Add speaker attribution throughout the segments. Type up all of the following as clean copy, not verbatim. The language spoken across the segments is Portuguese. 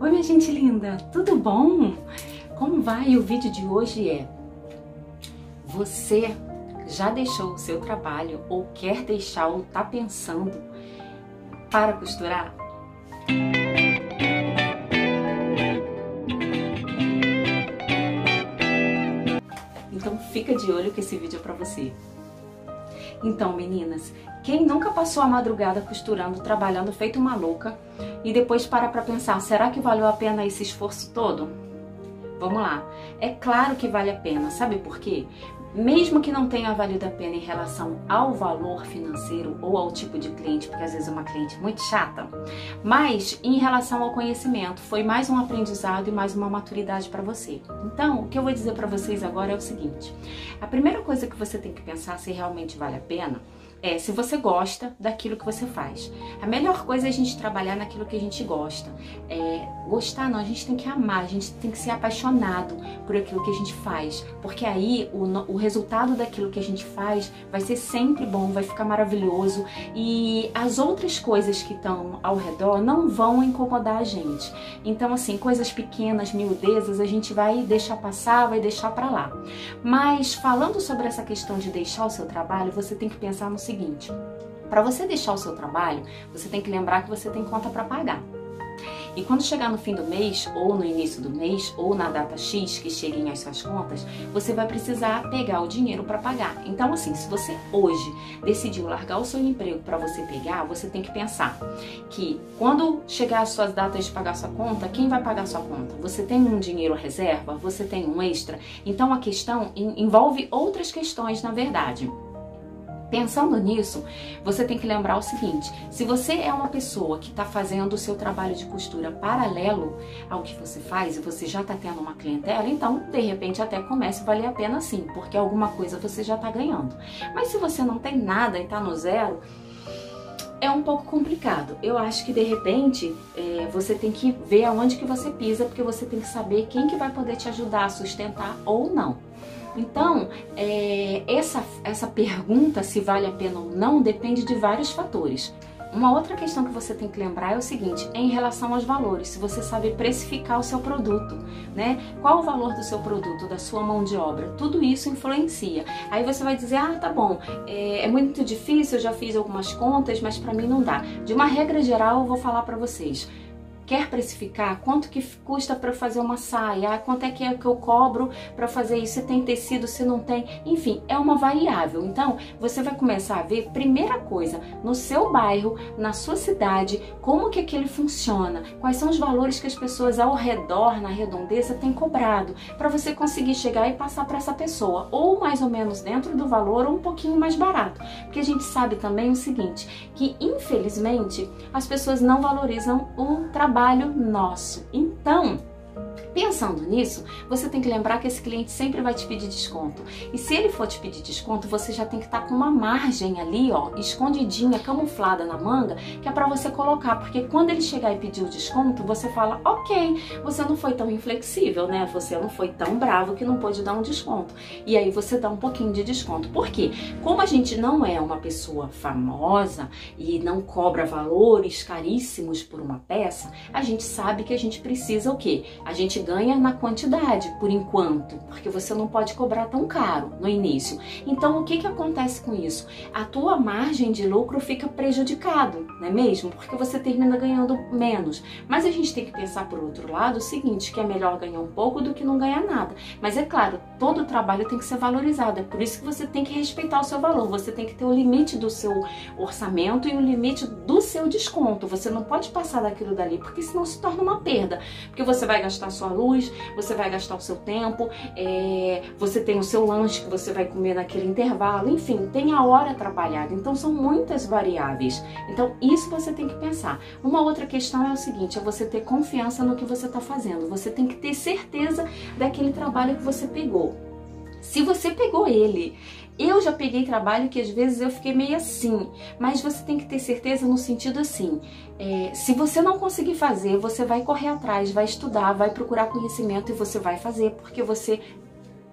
Speaker 1: Oi, minha gente linda, tudo bom? Como vai? O vídeo de hoje é: você já deixou o seu trabalho ou quer deixar ou tá pensando para costurar? Então fica de olho que esse vídeo é para você. Então, meninas, quem nunca passou a madrugada costurando, trabalhando feito uma louca e depois para pra pensar, será que valeu a pena esse esforço todo? Vamos lá. É claro que vale a pena, sabe por quê? Mesmo que não tenha valido a pena em relação ao valor financeiro ou ao tipo de cliente, porque às vezes é uma cliente muito chata, mas em relação ao conhecimento, foi mais um aprendizado e mais uma maturidade para você. Então, o que eu vou dizer para vocês agora é o seguinte: a primeira coisa que você tem que pensar se realmente vale a pena é se você gosta daquilo que você faz. A melhor coisa é a gente trabalhar naquilo que a gente gosta. Gostar não, a gente tem que amar, a gente tem que ser apaixonado por aquilo que a gente faz, porque aí o resultado daquilo que a gente faz vai ser sempre bom, vai ficar maravilhoso e as outras coisas que estão ao redor não vão incomodar a gente. Então, assim, coisas pequenas, miudezas, a gente vai deixar passar, vai deixar pra lá. Mas falando sobre essa questão de deixar o seu trabalho, você tem que pensar no seguinte: para você deixar o seu trabalho, você tem que lembrar que você tem conta para pagar. E quando chegar no fim do mês, ou no início do mês, ou na data X que cheguem as suas contas, você vai precisar pegar o dinheiro para pagar. Então, assim, se você hoje decidiu largar o seu emprego para você pegar, você tem que pensar que quando chegar as suas datas de pagar sua conta, quem vai pagar sua conta? Você tem um dinheiro reserva? Você tem um extra? Então, a questão envolve outras questões, na verdade. Pensando nisso, você tem que lembrar o seguinte: se você é uma pessoa que está fazendo o seu trabalho de costura paralelo ao que você faz e você já está tendo uma clientela, então de repente até comece a valer a pena sim, porque alguma coisa você já está ganhando. Mas se você não tem nada e está no zero, é um pouco complicado. Eu acho que de repente você tem que ver aonde que você pisa, porque você tem que saber quem que vai poder te ajudar a sustentar ou não. Então, essa pergunta se vale a pena ou não depende de vários fatores. Uma outra questão que você tem que lembrar é o seguinte: é em relação aos valores, se você sabe precificar o seu produto, né? Qual o valor do seu produto, da sua mão de obra? Tudo isso influencia. Aí você vai dizer: ah, tá bom, é muito difícil, eu já fiz algumas contas, mas pra mim não dá. De uma regra geral, eu vou falar pra vocês. Quer precificar? Quanto que custa para fazer uma saia? Quanto é que eu cobro para fazer isso? Se tem tecido, se não tem? Enfim, é uma variável. Então, você vai começar a ver, primeira coisa, no seu bairro, na sua cidade, como que aquilo funciona, quais são os valores que as pessoas ao redor, na redondeza, têm cobrado, para você conseguir chegar e passar para essa pessoa, ou mais ou menos dentro do valor, ou um pouquinho mais barato. Porque a gente sabe também o seguinte, que infelizmente as pessoas não valorizam o trabalho nosso. Então, pensando nisso, você tem que lembrar que esse cliente sempre vai te pedir desconto. E se ele for te pedir desconto, você já tem que estar com uma margem ali, ó, escondidinha, camuflada na manga, que é para você colocar, porque quando ele chegar e pedir o desconto, você fala: ok, você não foi tão inflexível, né? Você não foi tão bravo que não pôde dar um desconto. E aí você dá um pouquinho de desconto. Por quê? Como a gente não é uma pessoa famosa e não cobra valores caríssimos por uma peça, a gente sabe que a gente precisa o quê? A gente ganha na quantidade, por enquanto, porque você não pode cobrar tão caro no início. Então, o que que acontece com isso? A tua margem de lucro fica prejudicado, não é mesmo? Porque você termina ganhando menos. Mas a gente tem que pensar por outro lado o seguinte, que é melhor ganhar um pouco do que não ganhar nada. Mas é claro, todo o trabalho tem que ser valorizado, é por isso que você tem que respeitar o seu valor, você tem que ter o limite do seu orçamento e o limite do seu desconto. Você não pode passar daquilo dali, porque senão se torna uma perda, porque você vai gastar sua luz, você vai gastar o seu tempo, você tem o seu lanche que você vai comer naquele intervalo, enfim, tem a hora trabalhada. Então são muitas variáveis. Então isso você tem que pensar. Uma outra questão é o seguinte: é você ter confiança no que você está fazendo. Você tem que ter certeza daquele trabalho que você pegou. Se você pegou ele, eu já peguei trabalho que às vezes eu fiquei meio assim, mas você tem que ter certeza no sentido assim, se você não conseguir fazer, você vai correr atrás, vai estudar, vai procurar conhecimento e você vai fazer, porque você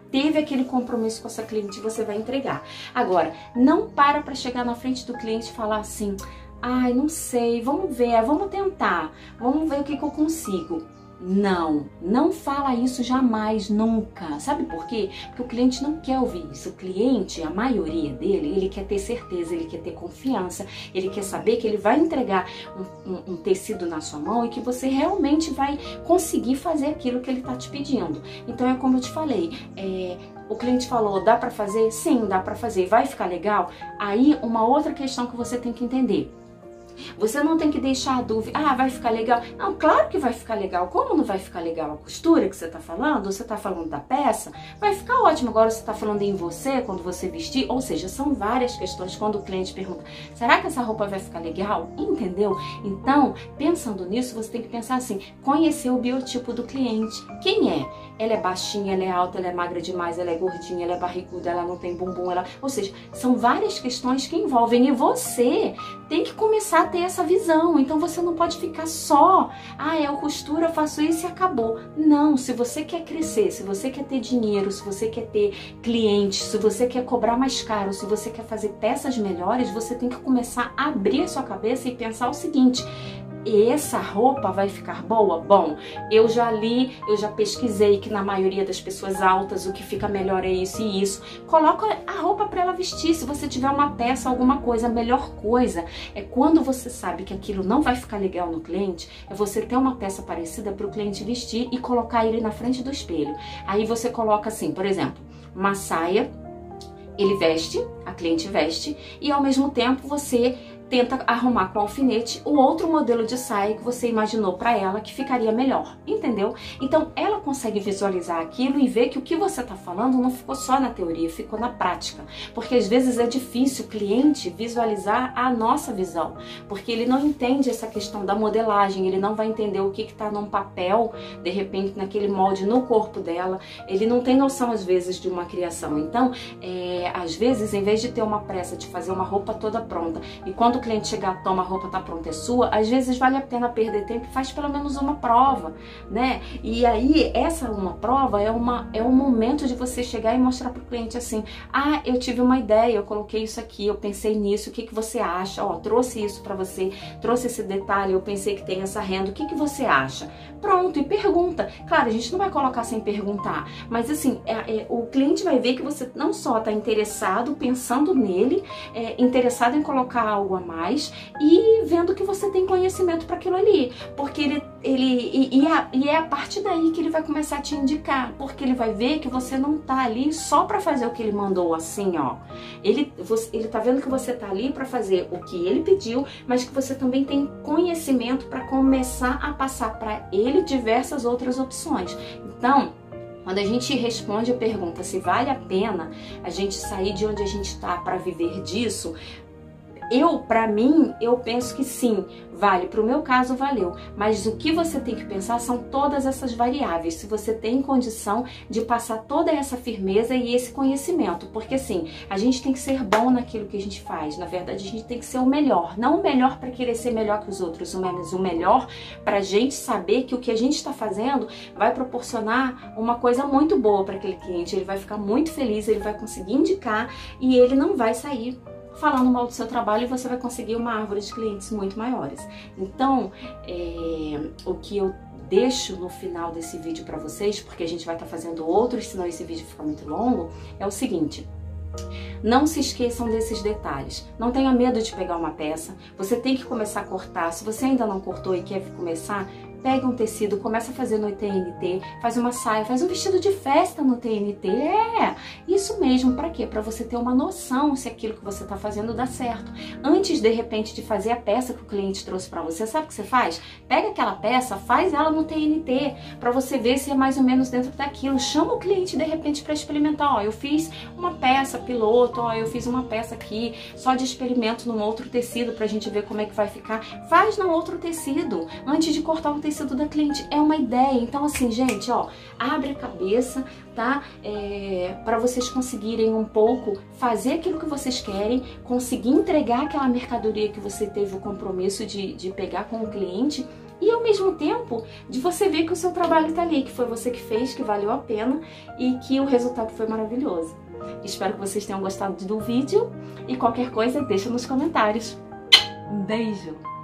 Speaker 1: teve aquele compromisso com essa cliente, você vai entregar. Agora, não para chegar na frente do cliente e falar assim: ai, não sei, vamos ver, vamos tentar, vamos ver o que eu consigo. Não fala isso jamais, nunca. Sabe por quê? Porque o cliente não quer ouvir isso. O cliente, a maioria dele, ele quer ter certeza, ele quer ter confiança, ele quer saber que ele vai entregar um tecido na sua mão e que você realmente vai conseguir fazer aquilo que ele está te pedindo. Então é como eu te falei, o cliente falou, dá para fazer? Sim, dá para fazer. Vai ficar legal? Aí uma outra questão que você tem que entender. Você não tem que deixar a dúvida, vai ficar legal. Não, claro que vai ficar legal. Como não vai ficar legal a costura que você tá falando? Ou você tá falando da peça? Vai ficar ótimo. Agora você tá falando em você, quando você vestir. Ou seja, são várias questões quando o cliente pergunta, será que essa roupa vai ficar legal? Entendeu? Então, pensando nisso, você tem que pensar assim, conhecer o biotipo do cliente. Quem é? Ela é baixinha, ela é alta, ela é magra demais, ela é gordinha, ela é barriguda, ela não tem bumbum, ou seja, são várias questões que envolvem e você tem que começar a ter essa visão. Então você não pode ficar só, eu costuro, eu faço isso e acabou. Não, se você quer crescer, se você quer ter dinheiro, se você quer ter clientes, se você quer cobrar mais caro, se você quer fazer peças melhores, você tem que começar a abrir a sua cabeça e pensar o seguinte, essa roupa vai ficar boa? Bom, eu já li, eu já pesquisei que na maioria das pessoas altas o que fica melhor é isso e isso. Coloca a roupa para ela vestir. Se você tiver uma peça, alguma coisa, a melhor coisa é quando você sabe que aquilo não vai ficar legal no cliente, é você ter uma peça parecida para o cliente vestir e colocar ele na frente do espelho. Aí você coloca assim, por exemplo, uma saia, ele veste, a cliente veste, e ao mesmo tempo você tenta arrumar com alfinete o outro modelo de saia que você imaginou para ela que ficaria melhor, entendeu? Então ela consegue visualizar aquilo e ver que o que você está falando não ficou só na teoria, ficou na prática, porque às vezes é difícil o cliente visualizar a nossa visão, porque ele não entende essa questão da modelagem, ele não vai entender o que está num papel, de repente naquele molde no corpo dela, ele não tem noção às vezes de uma criação. Então, às vezes, em vez de ter uma pressa de fazer uma roupa toda pronta, e quando o cliente chegar, toma, a roupa tá pronta, é sua, às vezes vale a pena perder tempo e faz pelo menos uma prova, né? E aí, essa uma prova é um momento de você chegar e mostrar pro cliente assim, eu tive uma ideia, eu coloquei isso aqui, eu pensei nisso, o que que você acha? Trouxe isso pra você, trouxe esse detalhe, eu pensei que tem essa renda, o que que você acha? Pronto, e pergunta. Claro, a gente não vai colocar sem perguntar, mas assim, o cliente vai ver que você não só tá interessado, pensando nele, interessado em colocar algo a mais e vendo que você tem conhecimento para aquilo ali, porque é a partir daí que ele vai começar a te indicar, porque ele vai ver que você não tá ali só para fazer o que ele mandou, assim, ele tá vendo que você tá ali para fazer o que ele pediu, mas que você também tem conhecimento para começar a passar para ele diversas outras opções. Então, quando a gente responde a pergunta se vale a pena a gente sair de onde a gente está para viver disso, pra mim, eu penso que sim, vale. Pro meu caso, valeu. Mas o que você tem que pensar são todas essas variáveis. Se você tem condição de passar toda essa firmeza e esse conhecimento. Porque assim, a gente tem que ser bom naquilo que a gente faz. Na verdade, a gente tem que ser o melhor. Não o melhor para querer ser melhor que os outros, mas o melhor pra gente saber que o que a gente está fazendo vai proporcionar uma coisa muito boa para aquele cliente. Ele vai ficar muito feliz, ele vai conseguir indicar e ele não vai sair falando mal do seu trabalho e você vai conseguir uma árvore de clientes muito maiores. Então, o que eu deixo no final desse vídeo para vocês, porque a gente vai estar fazendo outros, senão esse vídeo fica muito longo, é o seguinte: não se esqueçam desses detalhes. Não tenha medo de pegar uma peça. Você tem que começar a cortar. Se você ainda não cortou e quer começar, pega um tecido, começa a fazer no TNT, faz uma saia, faz um vestido de festa no TNT. Isso mesmo. Para quê? Para você ter uma noção se aquilo que você está fazendo dá certo. Antes, de repente, de fazer a peça que o cliente trouxe para você, sabe o que você faz? Pega aquela peça, faz ela no TNT, para você ver se é mais ou menos dentro daquilo. Chama o cliente, de repente, para experimentar. Eu fiz uma peça piloto, eu fiz uma peça aqui, só de experimento num outro tecido, pra gente ver como é que vai ficar. Faz no outro tecido, antes de cortar o tecido da cliente. É uma ideia. Então, assim, gente, abre a cabeça, tá? Para vocês conseguirem um pouco fazer aquilo que vocês querem, conseguir entregar aquela mercadoria que você teve o compromisso de pegar com o cliente, e ao mesmo tempo de você ver que o seu trabalho tá ali, que foi você que fez, que valeu a pena e que o resultado foi maravilhoso. Espero que vocês tenham gostado do vídeo e qualquer coisa deixa nos comentários. Um beijo!